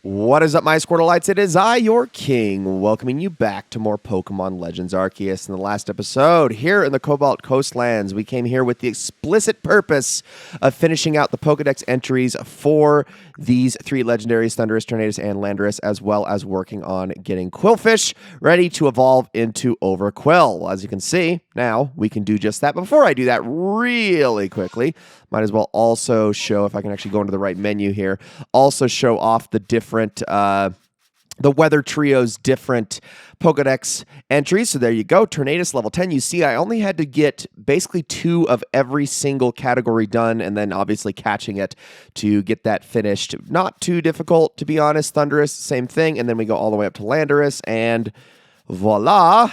What is up, my Squirtleites? It is I, your king, welcoming you back to more Pokemon Legends Arceus. In the last episode, here in the Cobalt Coastlands, we came here with the explicit purpose of finishing out the Pokedex entries for these three legendaries, Thundurus, Tornadus, and Landorus, as well as working on getting Qwilfish ready to evolve into Overqwil. Well, as you can see, now we can do just that. Before I do that really quickly, might as well also show, if I can actually go into the right menu here, also show off the different, the Weather Trio's different Pokedex entries. So there you go, Tornadus level 10. You see, I only had to get basically 2 of every single category done, and then obviously catching it to get that finished. Not too difficult, to be honest. Thundurus, same thing, and then we go all the way up to Landorus, and voila.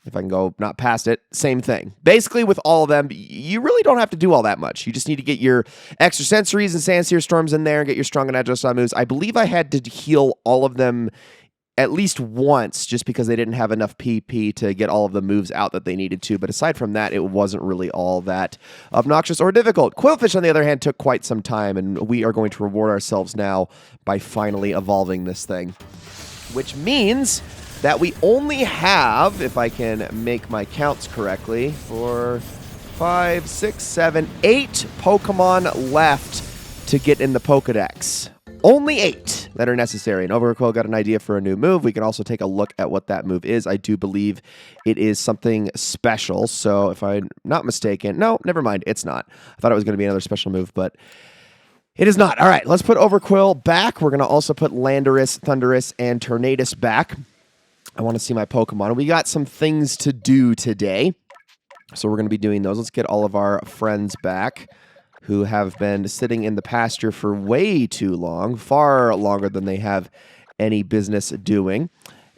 If I can go not past it, same thing. Basically, with all of them, you really don't have to do all that much. You just need to get your extra sensories and Sandsear Storms in there and get your strong and agile style moves. I believe I had to heal all of them at least once just because they didn't have enough PP to get all of the moves out that they needed to. But aside from that, it wasn't really all that obnoxious or difficult. Qwilfish, on the other hand, took quite some time, and we are going to reward ourselves now by finally evolving this thing. Which means that we only have, if I can make my counts correctly, 4, 5, 6, 7, 8 Pokemon left to get in the Pokedex. Only 8 that are necessary. And Overqwil got an idea for a new move. We can also take a look at what that move is. I do believe it is something special. So if I'm not mistaken, no, never mind. It's not. I thought it was going to be another special move, but it is not. All right, let's put Overqwil back. We're going to also put Landorus, Thundurus, and Tornadus back. I want to see my Pokemon. We got some things to do today, so we're going to be doing those. Let's get all of our friends back who have been sitting in the pasture for way too long, far longer than they have any business doing.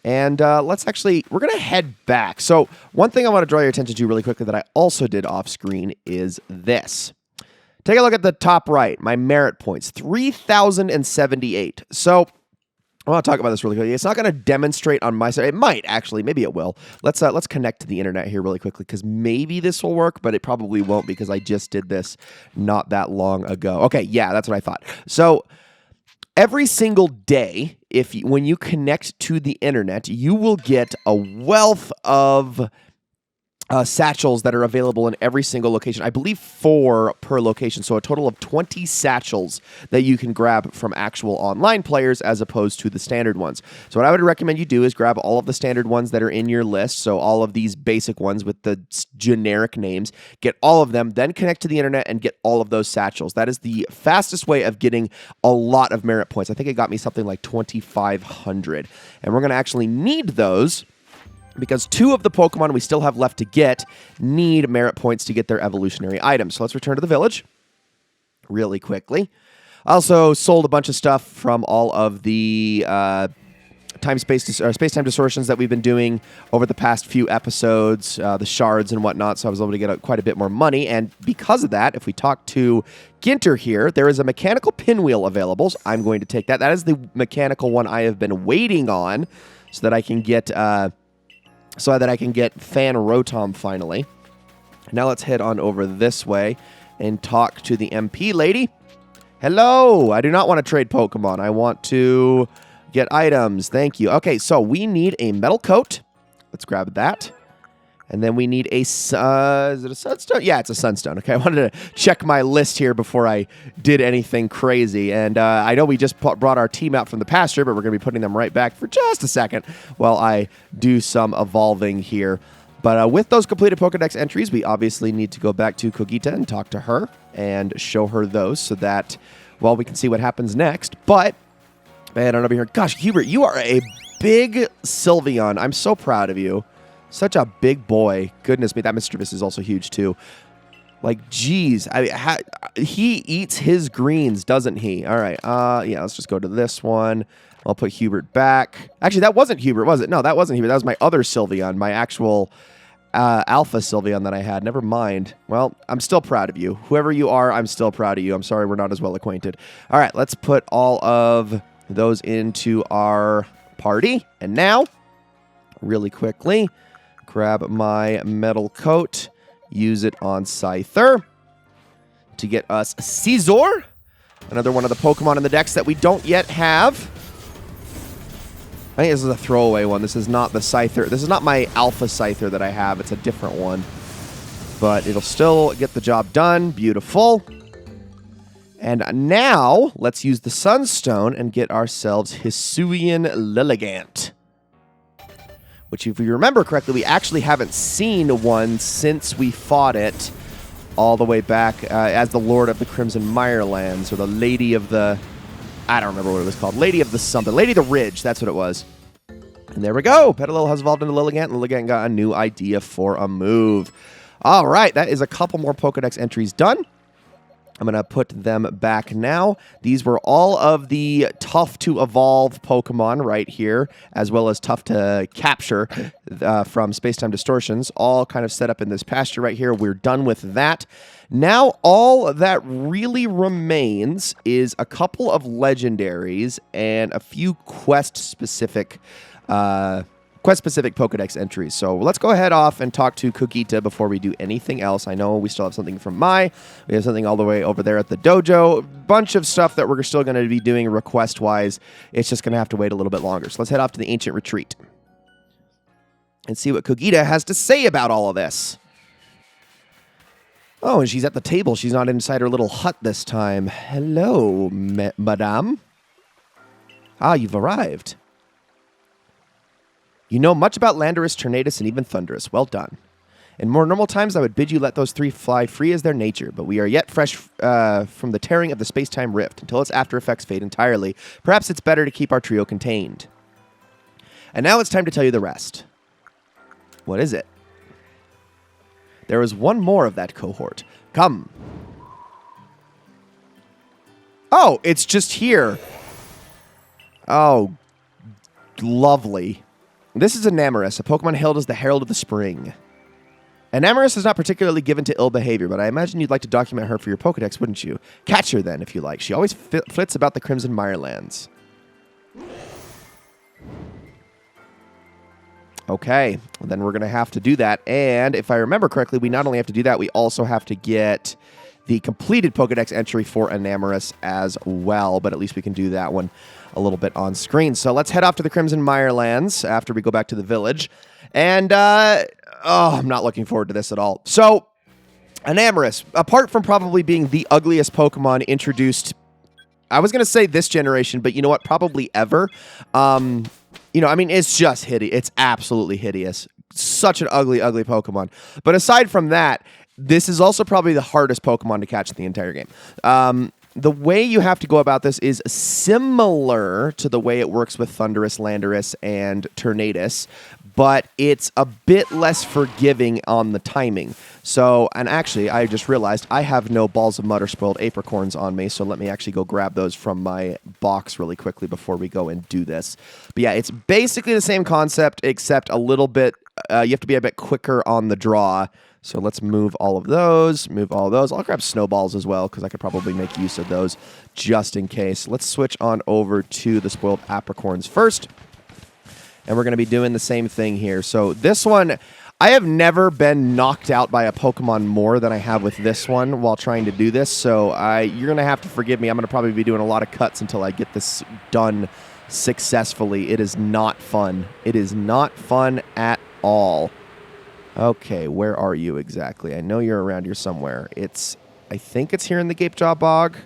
And we're going to head back. So one thing I want to draw your attention to really quickly that I also did off screen is this. Take a look at the top right, my merit points, 3,078. So I want to talk about this really quickly. It's not going to demonstrate on my side. It might, actually. Maybe it will. Let's connect to the internet here really quickly, because maybe this will work, but it probably won't because I just did this not that long ago. Okay, yeah, that's what I thought. So every single day, when you connect to the internet, you will get a wealth of satchels that are available in every single location. I believe 4 per location, so a total of 20 satchels that you can grab from actual online players as opposed to the standard ones. So what I would recommend you do is grab all of the standard ones that are in your list, so all of these basic ones with the generic names, get all of them, then connect to the internet and get all of those satchels. That is the fastest way of getting a lot of merit points. I think it got me something like 2,500, and we're going to actually need those because 2 of the Pokemon we still have left to get need merit points to get their evolutionary items. So let's return to the village really quickly. I also sold a bunch of stuff from all of the space-time distortions that we've been doing over the past few episodes, the shards and whatnot, so I was able to get quite a bit more money. And because of that, if we talk to Ginter here, there is a mechanical pinwheel available. So I'm going to take that. That is the mechanical one I have been waiting on so that I can get Fan Rotom finally. Now let's head on over this way and talk to the MP lady. Hello! I do not want to trade Pokemon. I want to get items. Thank you. Okay, so we need a metal coat. Let's grab that. And then we need a, is it a sunstone? Yeah, it's a sunstone. Okay, I wanted to check my list here before I did anything crazy. And I know we just brought our team out from the pasture, but we're going to be putting them right back for just a second while I do some evolving here. But with those completed Pokedex entries, we obviously need to go back to Kogita and talk to her and show her those so that, well, we can see what happens next. But, man, I'm over here. Gosh, Hubert, you are a big Sylveon. I'm so proud of you. Such a big boy. Goodness me, that Mischievous is also huge, too. Like, geez. He eats his greens, doesn't he? All right. Yeah, let's just go to this one. I'll put Hubert back. Actually, that wasn't Hubert, was it? No, that wasn't Hubert. That was my other Sylveon, my actual Alpha Sylveon that I had. Never mind. Well, I'm still proud of you. Whoever you are, I'm still proud of you. I'm sorry we're not as well acquainted. All right, let's put all of those into our party. And now, really quickly, grab my metal coat, use it on Scyther to get us Scizor. Another one of the Pokemon in the decks that we don't yet have. I think this is a throwaway one. This is not the Scyther. This is not my Alpha Scyther that I have. It's a different one. But it'll still get the job done. Beautiful. And now, let's use the Sunstone and get ourselves Hisuian Lilligant. Which, if you remember correctly, we actually haven't seen one since we fought it all the way back as the Lord of the Crimson Mirelands, or the Lady of the... I don't remember what it was called. Lady of the something. Lady of the Ridge, that's what it was. And there we go. Petalil has evolved into Lilligant, and Lilligant got a new idea for a move. All right, that is a couple more Pokedex entries done. I'm going to put them back now. These were all of the tough-to-evolve Pokemon right here, as well as tough-to-capture from Space-Time Distortions, all kind of set up in this pasture right here. We're done with that. Now, all that really remains is a couple of legendaries and a few quest-specific Pokedex entries. So let's go ahead off and talk to Kogita before we do anything else. I know we still have something from Mai. We have something all the way over there at the dojo. Bunch of stuff that we're still going to be doing request-wise. It's just going to have to wait a little bit longer. So let's head off to the Ancient Retreat and see what Kogita has to say about all of this. Oh, and she's at the table. She's not inside her little hut this time. Hello, madame. Ah, you've arrived. You know much about Landorus, Tornadus, and even Thunderous. Well done. In more normal times, I would bid you let those three fly free as their nature, but we are yet fresh from the tearing of the space-time rift. Until its after effects fade entirely, perhaps it's better to keep our trio contained. And now it's time to tell you the rest. What is it? There is one more of that cohort. Come. Oh, it's just here. Oh, lovely. This is Enamorus, a Pokemon hailed as the Herald of the Spring. Enamorus is not particularly given to ill behavior, but I imagine you'd like to document her for your Pokedex, wouldn't you? Catch her then, if you like. She always flits about the Crimson Mirelands. Okay, well, then we're going to have to do that. And if I remember correctly, we not only have to do that, we also have to get the completed Pokedex entry for Enamorus as well. But at least we can do that one a little bit on screen. So let's head off to the Crimson Mirelands after we go back to the village. And, I'm not looking forward to this at all. So, Enamorus, apart from probably being the ugliest Pokemon introduced, I was going to say this generation, but you know what? Probably ever. It's just hideous. It's absolutely hideous. Such an ugly, ugly Pokemon. But aside from that, this is also probably the hardest Pokemon to catch in the entire game. The way you have to go about this is similar to the way it works with Thunderous, Landorus, and Tornadus, but it's a bit less forgiving on the timing. So, and actually, I just realized I have no Balls of Mud or Spoiled Apricorns on me, so let me actually go grab those from my box really quickly before we go and do this. But yeah, it's basically the same concept, except a little bit, you have to be a bit quicker on the draw. So let's move all of those, I'll grab snowballs as well, because I could probably make use of those just in case. Let's switch on over to the Spoiled Apricorns first. And we're going to be doing the same thing here. So this one, I have never been knocked out by a Pokemon more than I have with this one while trying to do this. So you're going to have to forgive me. I'm going to probably be doing a lot of cuts until I get this done successfully. It is not fun. It is not fun at all. Okay, where are you exactly? I know you're around here somewhere. I think it's here in the Gapejaw Bog.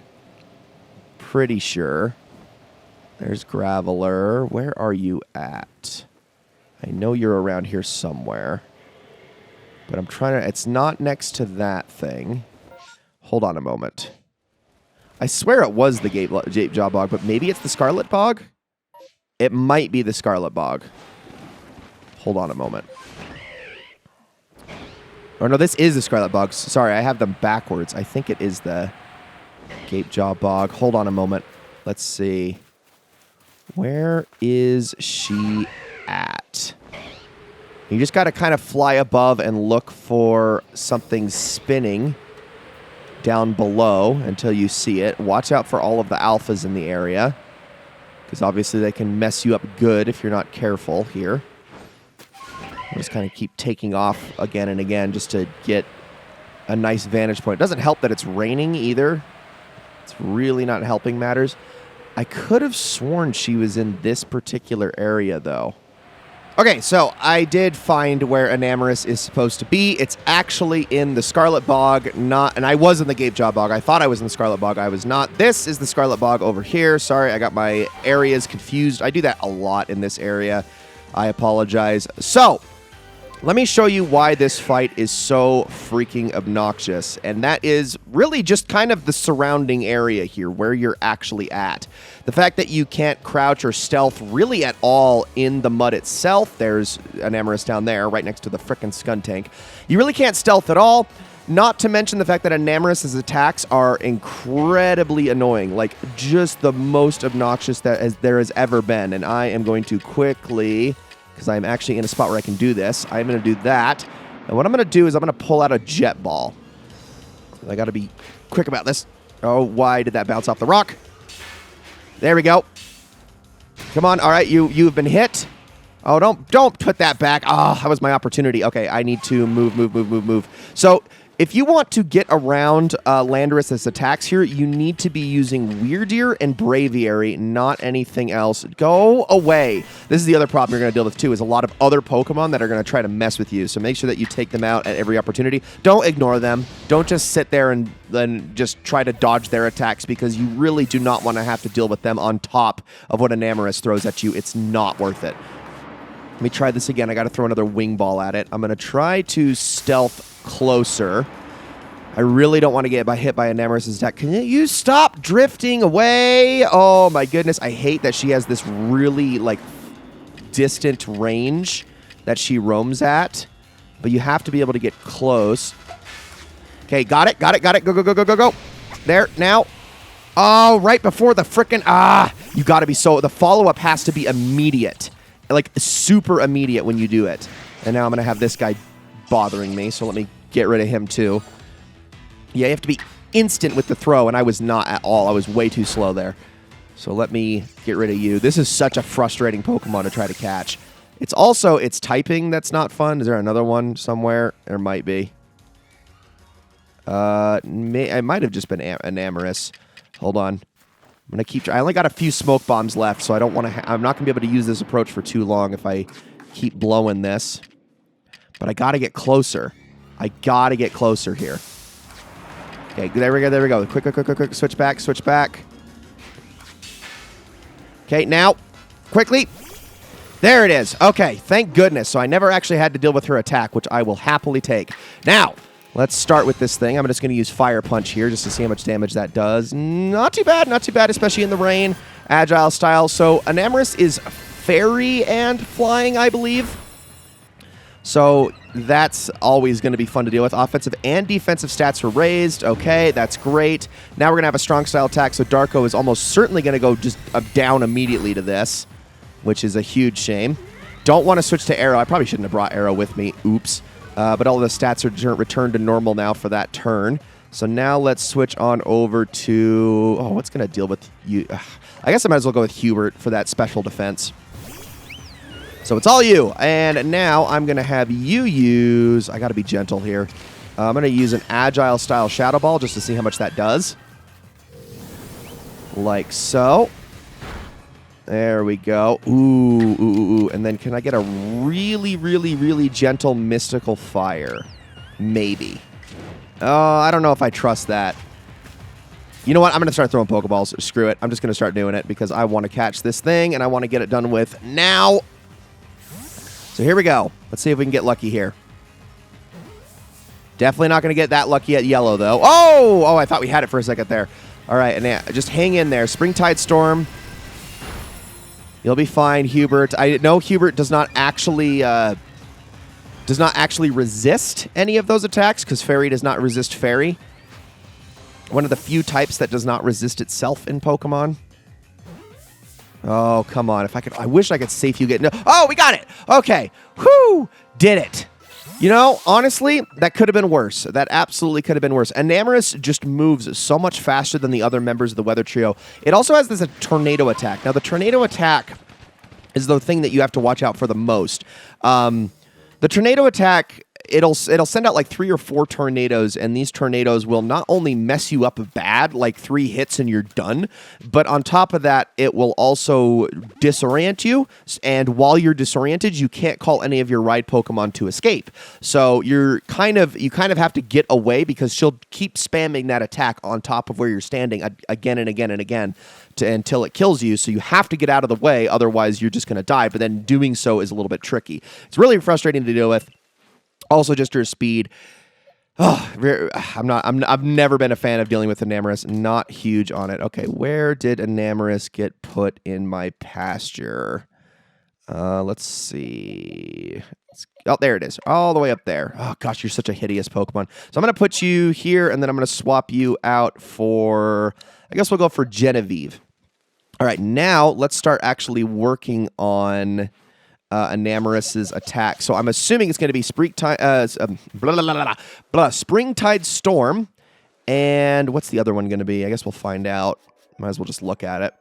Pretty sure. There's Graveler. Where are you at? I know you're around here somewhere. But I'm trying to... It's not next to that thing. Hold on a moment. I swear it was the Gapejaw Bog, but maybe it's the Scarlet Bog? It might be the Scarlet Bog. Hold on a moment. Or no, this is the Scarlet Bog. Sorry, I have them backwards. I think it is the Gapejaw Bog. Hold on a moment. Let's see. Where is she at? You just got to kind of fly above and look for something spinning down below until you see it. Watch out for all of the alphas in the area, because obviously they can mess you up good if you're not careful here. I'll just kind of keep taking off again and again just to get a nice vantage point. It doesn't help that it's raining either. It's really not helping matters. I could have sworn she was in this particular area, though. Okay, so I did find where Enamorus is supposed to be. It's actually in the Scarlet Bog, and I was in the Gape Jaw Bog. I thought I was in the Scarlet Bog. I was not. This is the Scarlet Bog over here. Sorry, I got my areas confused. I do that a lot in this area. I apologize. So, let me show you why this fight is so freaking obnoxious, and that is really just kind of the surrounding area here, where you're actually at. The fact that you can't crouch or stealth really at all in the mud itself. There's Enamorus down there, right next to the frickin' Skuntank. You really can't stealth at all, not to mention the fact that Enamorus' attacks are incredibly annoying, like just the most obnoxious that there has ever been, and I am going to quickly... because I'm actually in a spot where I can do this. I'm going to do that. And what I'm going to do is I'm going to pull out a jet ball. I got to be quick about this. Oh, why did that bounce off the rock? There we go. Come on. All right, you've been hit. Oh, don't put that back. Ah, that was my opportunity. Okay, I need to move. So... if you want to get around Landorus's attacks here, you need to be using Weirdeer and Braviary, not anything else. Go away. This is the other problem you're going to deal with, too, is a lot of other Pokemon that are going to try to mess with you. So make sure that you take them out at every opportunity. Don't ignore them. Don't just sit there and then just try to dodge their attacks, because you really do not want to have to deal with them on top of what Enamorus throws at you. It's not worth it. Let me try this again. I got to throw another wing ball at it. I'm going to try to stealth closer. I really don't want to get hit by Enamorus' attack. Can you stop drifting away? Oh my goodness. I hate that she has this really like distant range that she roams at. But you have to be able to get close. Okay, got it. Go. There, now. Oh, right before the frickin'... you got to be so... the follow-up has to be immediate. Like, super immediate when you do it. And now I'm going to have this guy bothering me, so let me get rid of him too. Yeah, you have to be instant with the throw, and I was not at all. I was way too slow there. So let me get rid of you. This is such a frustrating Pokemon to try to catch. It's also, it's typing that's not fun. Is there another one somewhere? There might be. I might have just been Enamorus. Hold on. I'm going to keep... I only got a few smoke bombs left, so I don't want to... I'm not going to be able to use this approach for too long if I keep blowing this. But I got to get closer. I got to get closer here. Okay, there we go. Quick. Switch back. Okay, now, quickly. There it is. Okay, thank goodness. So I never actually had to deal with her attack, which I will happily take. Now, let's start with this thing. I'm just going to use Fire Punch here just to see how much damage that does. Not too bad, especially in the rain. Agile style. So Enamorus is fairy and flying, I believe. So that's always going to be fun to deal with. Offensive and defensive stats are raised. Okay, that's great. Now we're going to have a strong style attack, so Darko is almost certainly going to go just down immediately to this, which is a huge shame. Don't want to switch to Arrow. I probably shouldn't have brought Arrow with me. Oops. But all the stats are returned to normal now for that turn. So now let's switch on over to... oh, what's going to deal with you? I guess I might as well go with Hubert for that special defense. So it's all you. And now I'm going to have you use... I got to be gentle here. I'm going to use an Agile style Shadow Ball just to see how much that does. Like so. There we go. Ooh. And then can I get a really gentle Mystical Fire? Maybe. Oh, I don't know if I trust that. You know what? I'm going to start throwing Pokeballs. Screw it. I'm just going to start doing it because I want to catch this thing and I want to get it done with now. So here we go. Let's see if we can get lucky here. Definitely not going to get that lucky at yellow, though. Oh, I thought we had it for a second there. All right, and yeah, just hang in there. Springtide Storm. You'll be fine, Hubert. I know Hubert does not actually resist any of those attacks because Fairy does not resist Fairy. One of the few types that does not resist itself in Pokemon. Oh, come on. I wish I could safe you get... No. Oh, we got it. Okay. Whew. Did it. You know, honestly, that could have been worse. That absolutely could have been worse. Enamorus just moves so much faster than the other members of the Weather Trio. It also has this tornado attack. Now, the tornado attack is the thing that you have to watch out for the most. The tornado attack it'll send out like 3 or 4 tornadoes, and these tornadoes will not only mess you up bad, like 3 hits and you're done, but on top of that, it will also disorient you, and while you're disoriented, you can't call any of your ride Pokemon to escape. So you kind of have to get away because she'll keep spamming that attack on top of where you're standing again and again and again until it kills you. So you have to get out of the way, otherwise you're just going to die. But then doing so is a little bit tricky. It's really frustrating to deal with. Also, just her speed. Oh, I've never been a fan of dealing with Enamorus. Not huge on it. Okay, where did Enamorus get put in my pasture? Let's see. Oh, there it is. All the way up there. Oh, gosh, you're such a hideous Pokemon. So I'm going to put you here, and then I'm going to swap you out for... I guess we'll go for Genevieve. All right, now let's start actually working on Enamorus's attack. So I'm assuming it's going to be Springtide Storm. And what's the other one going to be? I guess we'll find out. Might as well just look at it.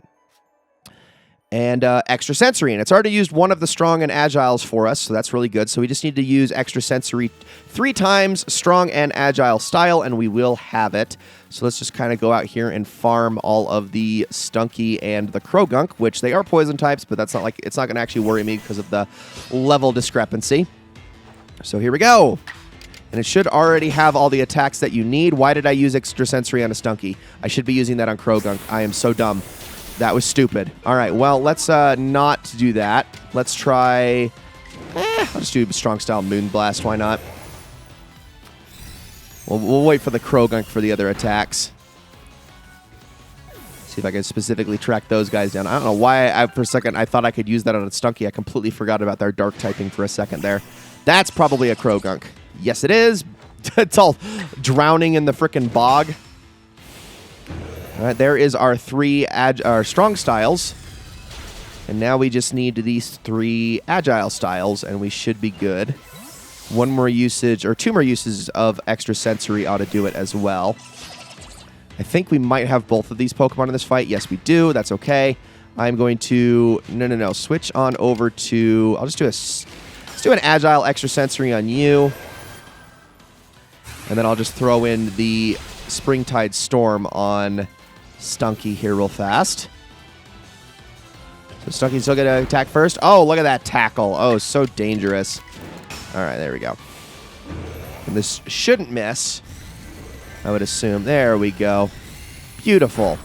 And Extra Sensory. And it's already used one of the Strong and Agiles for us, so that's really good. So we just need to use Extra Sensory 3 times, Strong and Agile style, and we will have it. So let's just kind of go out here and farm all of the Stunky and the Krogunk, which they are poison types, but that's not like it's not going to actually worry me because of the level discrepancy. So here we go. And it should already have all the attacks that you need. Why did I use Extra Sensory on a Stunky? I should be using that on Krogunk. I am so dumb. That was stupid. All right, well, let's not do that. Let's try... I'll just do Strong Style Moonblast. Why not? We'll wait for the Krogunk for the other attacks. See if I can specifically track those guys down. I don't know why for a second I thought I could use that on a Stunky. I completely forgot about their Dark typing for a second there. That's probably a Krogunk. Yes, it is. It's all drowning in the frickin' bog. All right, there is our 3 our Strong Styles. And now we just need these 3 Agile Styles, and we should be good. 1 more usage, or 2 more uses of Extra Sensory ought to do it as well. I think we might have both of these Pokemon in this fight. Yes, we do. That's okay. I'm going to... No. Switch on over to... I'll just do let's do an Agile Extra Sensory on you. And then I'll just throw in the Springtide Storm on Stunky here real fast. So Stunky's still going to attack first. Oh, look at that tackle. Oh, so dangerous. All right, there we go. And this shouldn't miss, I would assume. There we go. Beautiful. All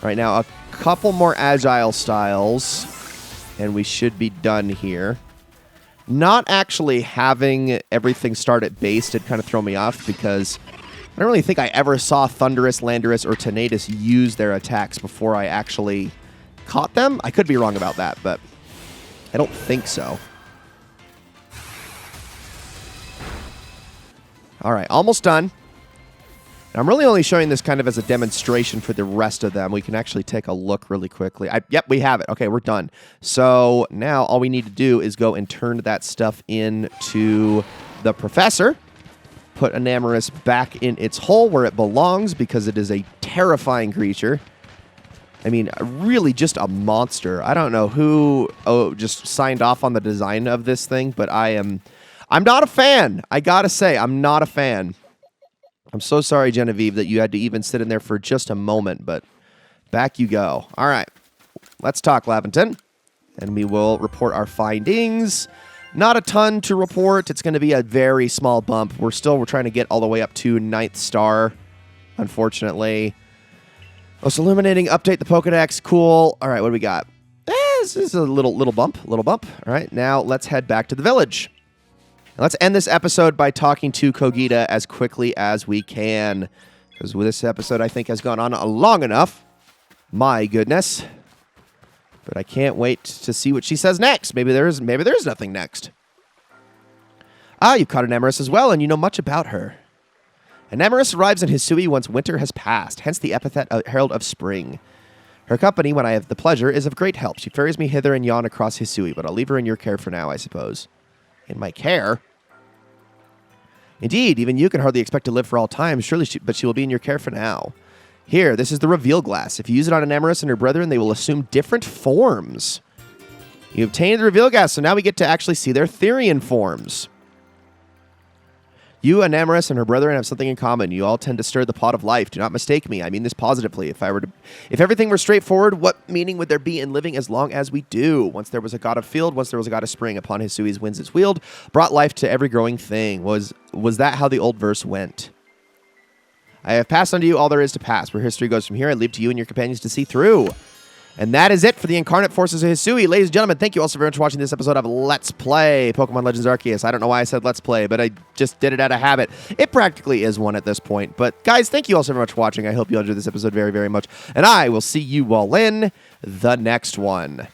right, now a couple more Agile Styles, and we should be done here. Not actually having everything start at base did kind of throw me off because I don't really think I ever saw Thundurus, Landorus, or Tornadus use their attacks before I actually caught them. I could be wrong about that, but I don't think so. All right, almost done. I'm really only showing this kind of as a demonstration for the rest of them. We can actually take a look really quickly. Yep, we have it. Okay, we're done. So now all we need to do is go and turn that stuff into the Professor. Put Enamorus back in its hole where it belongs because it is a terrifying creature. I mean, really just a monster. I don't know who just signed off on the design of this thing, but I'm not a fan. I gotta say, I'm not a fan. I'm so sorry, Genevieve, that you had to even sit in there for just a moment, but back you go. All right, let's talk, Laventon, and we will report our findings. Not a ton to report. It's going to be a very small bump. We're trying to get all the way up to 9th star, unfortunately. Most illuminating, update the Pokedex. Cool. All right, what do we got? This is a little bump. All right, now let's head back to the village. Let's end this episode by talking to Kogita as quickly as we can, because this episode, I think, has gone on long enough. My goodness. But I can't wait to see what she says next. Maybe there's nothing next. You've caught Enamorus as well, and you know much about her. Enamorus arrives in Hisui once winter has passed, hence the epithet Herald of Spring. Her company, when I have the pleasure, is of great help. She ferries me hither and yon across Hisui, but I'll leave her in your care for now, I suppose. In my care? Indeed, even you can hardly expect to live for all time, surely, but she will be in your care for now. Here, this is the reveal glass. If you use it on Enamorus and her brethren, they will assume different forms. You obtained the reveal glass, so now we get to actually see their Therian forms. You, Anamoris, and her brethren have something in common. You all tend to stir the pot of life. Do not mistake me. I mean this positively. If everything were straightforward, what meaning would there be in living as long as we do? Once there was a god of field, once there was a god of spring. Upon Hisui's winds its wheeled, brought life to every growing thing. Was that how the old verse went? I have passed unto you all there is to pass. Where history goes from here, I leave to you and your companions to see through. And that is it for the incarnate forces of Hisui. Ladies and gentlemen, thank you all so very much for watching this episode of Let's Play Pokemon Legends Arceus. I don't know why I said Let's Play, but I just did it out of habit. It practically is one at this point. But guys, thank you all so very much for watching. I hope you all enjoyed this episode very, very much. And I will see you all in the next one.